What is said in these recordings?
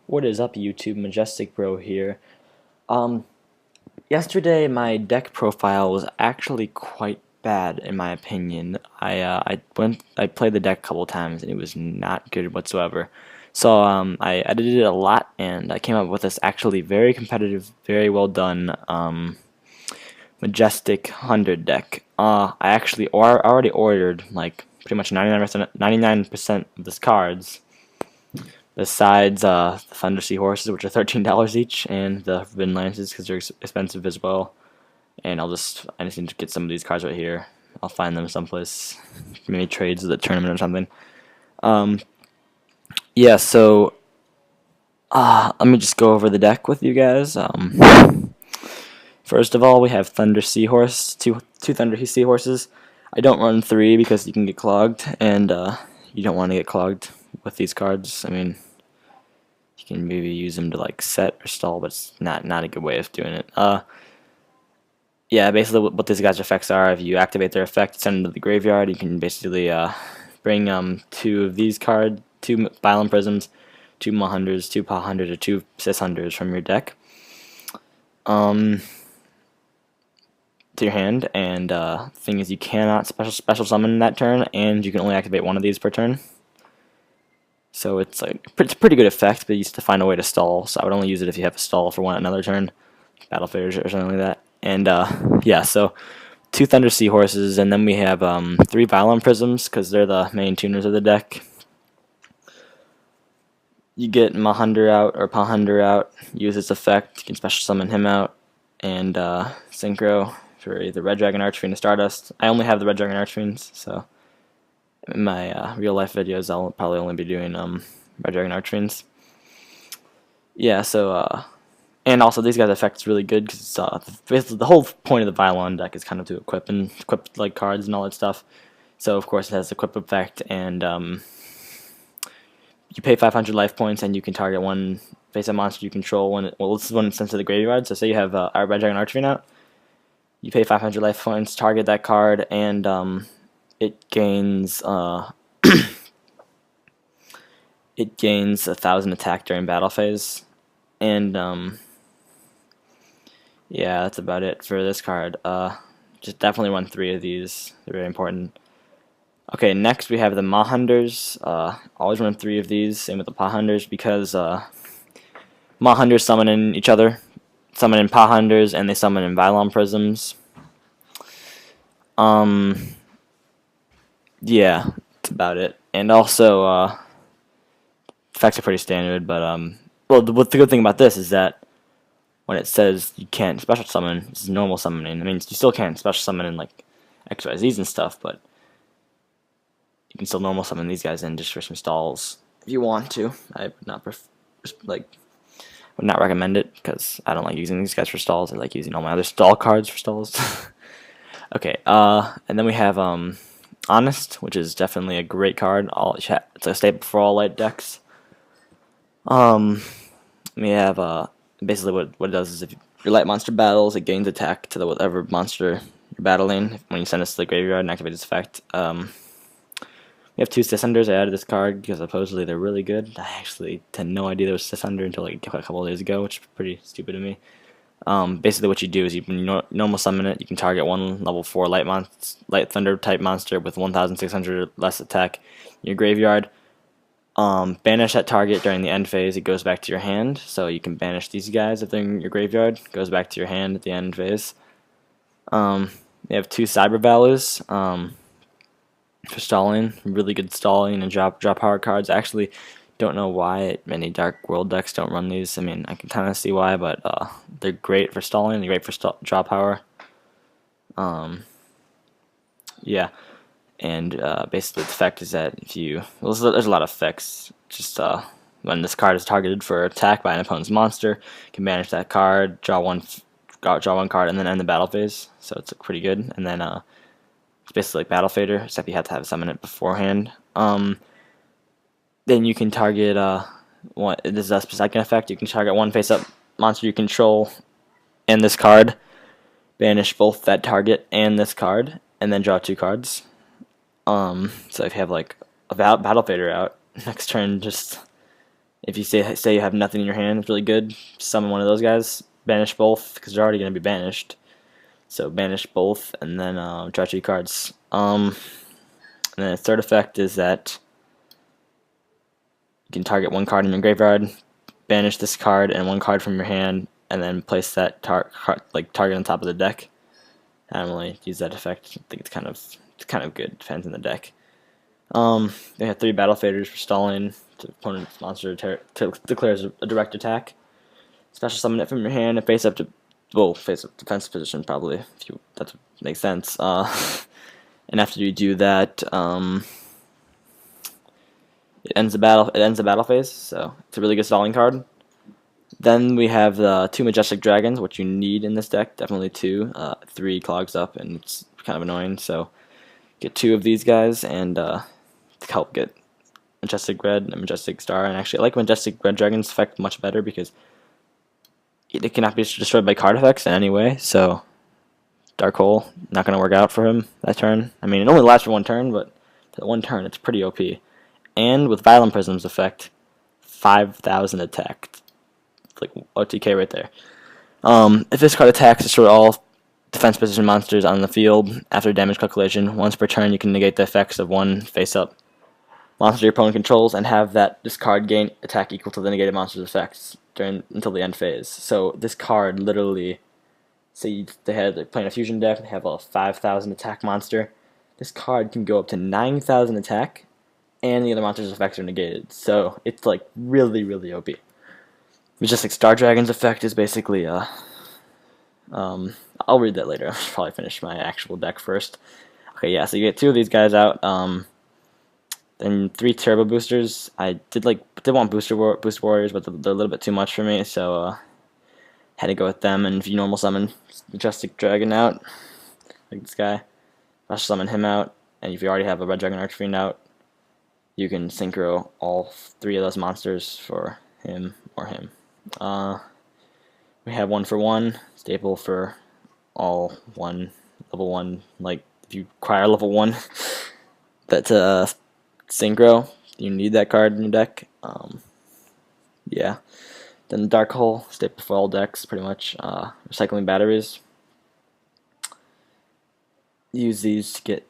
What is up, YouTube? Majestic Bro here. Um, Yesterday my deck profile was actually quite bad in my opinion. I played the deck a couple times and it was not good whatsoever. So I edited it a lot and I came up with this actually very competitive, very well done Majestic Hunder deck. I actually already ordered like pretty much 99% of this cards. Besides the Thunder Seahorses, which are $13 each, and the Forbidden Lances because they're expensive as well. And I just need to get some of these cards right here. I'll find them someplace, maybe trades at the tournament or something. Um, yeah, so let me just go over the deck with you guys. First of all, we have Thunder Seahorse, two Thunder Seahorses. I don't run three because you can get clogged, and you don't want to get clogged with these cards. I mean, you can maybe use them to like set or stall, but it's not a good way of doing it. Yeah, basically what these guys' effects are, if you activate their effect, send them to the graveyard, you can basically bring two of these cards, two Bylum Prisms, two Mahunders, two Pahunders, or two Sishunders from your deck to your hand, and the thing is you cannot special summon that turn, and you can only activate one of these per turn. So it's a pretty good effect, but you have to find a way to stall. So I would only use it if you have a stall for another turn, Battle Phase or something like that. And yeah, so two Thunder Seahorses, and then we have three Bylum Prisms because they're the main tuners of the deck. You get Mahunder out or Pahunder out, use its effect. You can special summon him out, and Synchro for either Red Dragon Archfiend or Stardust. I only have the Red Dragon Archfiends, so in my real life videos I'll probably only be doing Red Dragon Archfiends. Yeah, so and also these guys' effect's really good because the whole point of the Bylon deck is kind of to equip like cards and all that stuff. So of course it has the equip effect, and you pay 500 life points and you can target one face-up monster you control this is when it's sent to the graveyard. So say you have our Red Dragon Archfiend out, you pay 500 life points, target that card, and it gains it gains 1,000 attack during battle phase, and yeah, that's about it for this card. Just definitely run three of these. They're very important. Okay, next we have the Mahunders. Always run three of these. Same with the Pahunders because Mahunders summon in each other, summon in Pahunders, and they summon in Bylum Prisms. Yeah, that's about it. And also, effects are pretty standard, but well, the good thing about this is that when it says you can't special summon, this is normal summoning. I mean, you still can't special summon in like XYZs and stuff, but you can still normal summon these guys in just for some stalls if you want to. I would not would not recommend it because I don't like using these guys for stalls. I like using all my other stall cards for stalls. Okay, and then we have Honest, which is definitely a great card. It's a staple for all light decks. We have basically what it does is if your light monster battles, it gains attack to whatever monster you're battling when you send it to the graveyard and activate its effect. We have two Sishunders. I added this card because supposedly they're really good. I actually had no idea there was Sishunder until like a couple of days ago, which is pretty stupid of me. Basically what you do is when you normal summon it, you can target one level 4 light thunder type monster with 1,600 less attack in your graveyard. Banish that target during the end phase. It goes back to your hand, so you can banish these guys if they're in your graveyard. It goes back to your hand at the end phase. You have two Cyber Valors for stalling, really good stalling and drop power cards. I actually don't know why many Dark World decks don't run these. I mean, I can kind of see why, but they're great for stalling. They're great for draw power. Yeah, and basically the effect is that if you there's a lot of effects. Just when this card is targeted for attack by an opponent's monster, you can banish that card, draw one card, and then end the battle phase. So it's pretty good. And then it's basically like Battle Fader, except you have to have summon it beforehand. Then you can target this is a second effect. You can target one face-up monster you control and this card, banish both that target and this card, and then draw two cards. So if you have like a Battle Fader out next turn, just If you say you have nothing in your hand, it's really good. Summon one of those guys. Banish both because they're already going to be banished. So banish both, and then draw 2 cards. And then the third effect is that you can target 1 card in your graveyard, banish this card and 1 card from your hand, and then place that target on top of the deck. I don't really use that effect. I think it's kind of good. Depends on the deck. They have 3 battle faders for stalling. The opponent's monster declares a direct attack. Special summon it from your hand and face up defensive position probably. If you that makes sense. And after you do that, it ends the battle phase. So it's a really good stalling card. Then we have the 2 Majestic Dragons, which you need in this deck. Definitely 2. 3 clogs up, and it's kind of annoying. So get 2 of these guys and help get Majestic Red and Majestic Star. And actually, I like Majestic Red Dragon's effect much better because it cannot be destroyed by card effects in any way. So Dark Hole, not going to work out for him that turn. I mean, it only lasts for 1 turn, but for 1 turn, it's pretty OP. And with Violent Prism's effect, 5,000 attack. It's like OTK right there. If this card attacks, destroy all defense position monsters on the field after damage calculation. Once per turn, you can negate the effects of 1 face-up monster your opponent controls and have this card gain attack equal to the negated monster's effects until the end phase. So this card literally, say they're playing a fusion deck, they have a 5,000 attack monster. This card can go up to 9,000 attack, and the other monster's effects are negated. So it's like really, really OP. Majestic Star Dragon's effect is basically I'll read that later. I'll probably finish my actual deck first. Okay, yeah, so you get 2 of these guys out. Then 3 Turbo Boosters. I did want Boost Warriors, but they're a little bit too much for me, so had to go with them. And if you normal summon Majestic Dragon out, like this guy, I'll summon him out. And if you already have a Red Dragon Archfiend out, you can synchro all 3 of those monsters for him or him. We have 1-for-1 staple for all level 1. Like if you acquire level 1, that's synchro. You need that card in your deck. Yeah. Then the Dark Hole staple for all decks, pretty much. Recycling batteries. Use these to get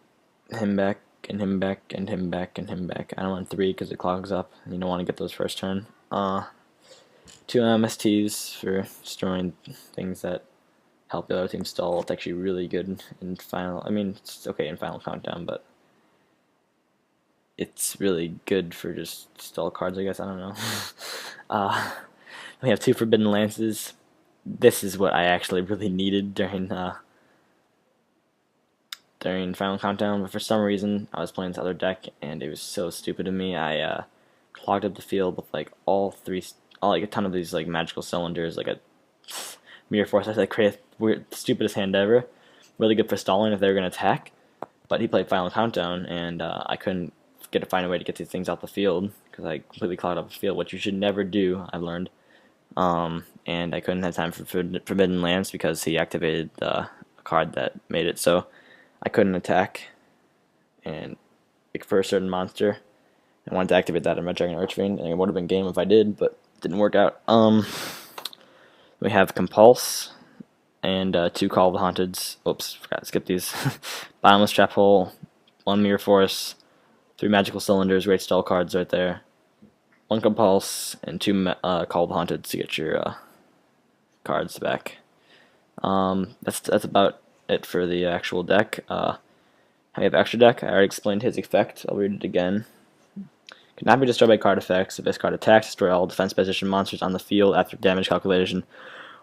him back and him back and him back and him back. I don't want 3 because it clogs up, and you don't want to get those first turn. 2 MSTs for destroying things that help the other team stall. It's actually really good in final. I mean, it's okay in Final Countdown, but it's really good for just stall cards, I guess. I don't know. We have 2 Forbidden Lances. This is what I actually really needed during Final Countdown, but for some reason I was playing this other deck and it was so stupid of me. I clogged up the field with like a ton of these like magical cylinders, like a Mirror Force. I created the stupidest hand ever. Really good for stalling if they were going to attack, but he played Final Countdown and I couldn't find a way to get these things out the field because I completely clogged up the field, which you should never do, I've learned. And I couldn't have time for Forbidden Lance because he activated a card that made it so I couldn't attack and for a certain monster. I wanted to activate that in Red Dragon Archfiend, and it would have been game if I did, but it didn't work out. We have Compulse and 2 Call of the Haunteds. Oops, forgot to skip these. Bottomless Trap Hole, 1 Mirror Force, 3 Magical Cylinders, great stall cards right there. 1 Compulse and 2 Call of the Haunteds to get your cards back. That's about it for the actual deck. We have extra deck. I already explained his effect. I'll read it again. Cannot be destroyed by card effects. If this card attacks, destroy all defense position monsters on the field after damage calculation.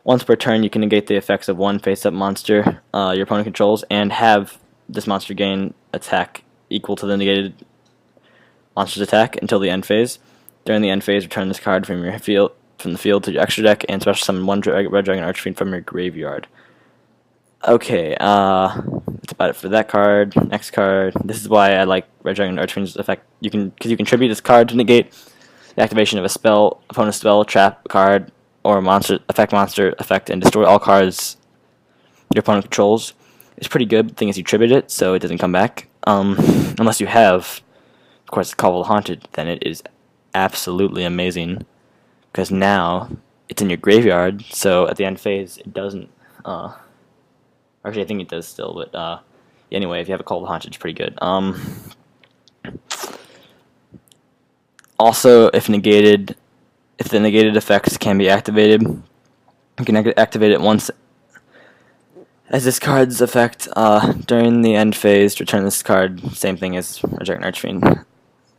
Once per turn, you can negate the effects of 1 face-up monster your opponent controls and have this monster gain attack equal to the negated monster's attack until the end phase. During the end phase, return this card from the field to your extra deck and special summon 1 Red Dragon Archfiend from your graveyard. Okay, that's about it for that card. Next card. This is why I like Red Dragon Archfiend's effect. Because you can tribute this card to negate the activation of a spell, opponent's spell, trap card, or a monster effect, and destroy all cards your opponent controls. It's pretty good. The thing is, you tribute it, so it doesn't come back. Unless you have, of course, Call of the Haunted, then it is absolutely amazing. because now it's in your graveyard. So at the end phase, it doesn't. Actually, I think it does still, but anyway, if you have a Cold Haunch, it's pretty good. Also, if the negated effects can be activated, you can activate it once as this card's effect during the end phase to return this card. Same thing as Reject Archfiend.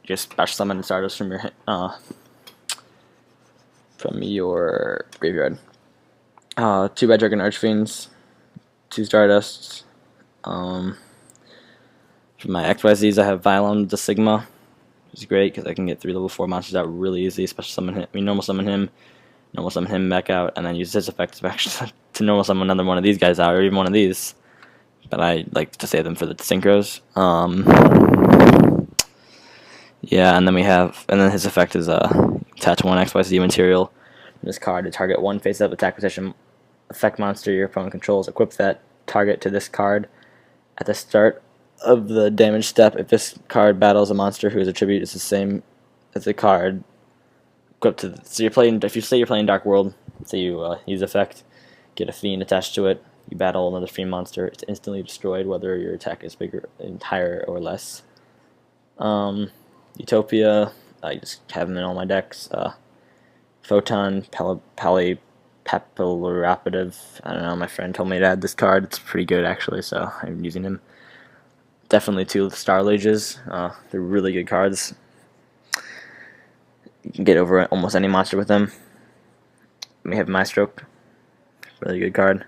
Just special summon Stardust from your graveyard. 2 Red Dragon Archfiends, 2 Stardusts. For my XYZs, I have Vylon the Sigma, which is great because I can get 3 level 4 monsters out really easy. Special summon him. Normal summon him back out, and then use his effect to normal summon another one of these guys out, or even one of these. But I like to save them for the synchros. Yeah, and then his effect is attach 1 XYZ material from this card to target 1 face-up attack position effect monster your opponent controls. Equip that target to this card at the start of the damage step. If this card battles a monster whose attribute is the same as the card equipped to so if you say you're playing Dark World, say you use effect, get a fiend attached to it, you battle another fiend monster, it's instantly destroyed whether your attack is bigger, higher or less. Utopia, I just have them in all my decks. Photon, Papillarapidative, I don't know, my friend told me to add this card. It's pretty good actually, so I'm using him. Definitely 2 Star Leges. They're really good cards. You can get over almost any monster with them. We have Majestic, really good card.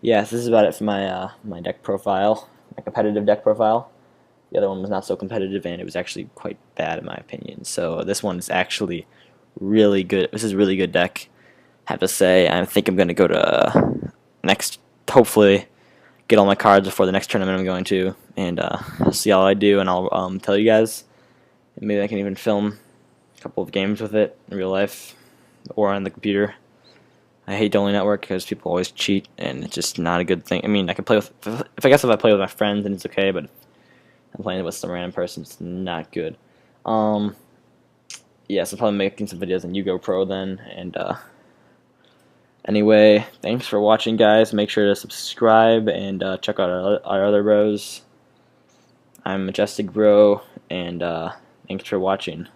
Yeah, so this is about it for my my deck profile, my competitive deck profile. The other one was not so competitive, and it was actually quite bad in my opinion. So this one is actually really good. This is a really good deck, I have to say. I think I'm going to go to hopefully get all my cards before the next tournament I'm going to, and I'll see how I do, and I'll tell you guys. And maybe I can even film a couple of games with it in real life or on the computer. I hate Dueling Network because people always cheat, and it's just not a good thing. I mean, I can play with if I play with my friends, then it's okay, but if I'm playing with some random person, it's not good. Yeah, so probably making some videos on Yu-Gi-Oh! Pro then, and anyway, thanks for watching, guys. Make sure to subscribe and check out our other bros. I'm Majestic Bro, and thanks for watching.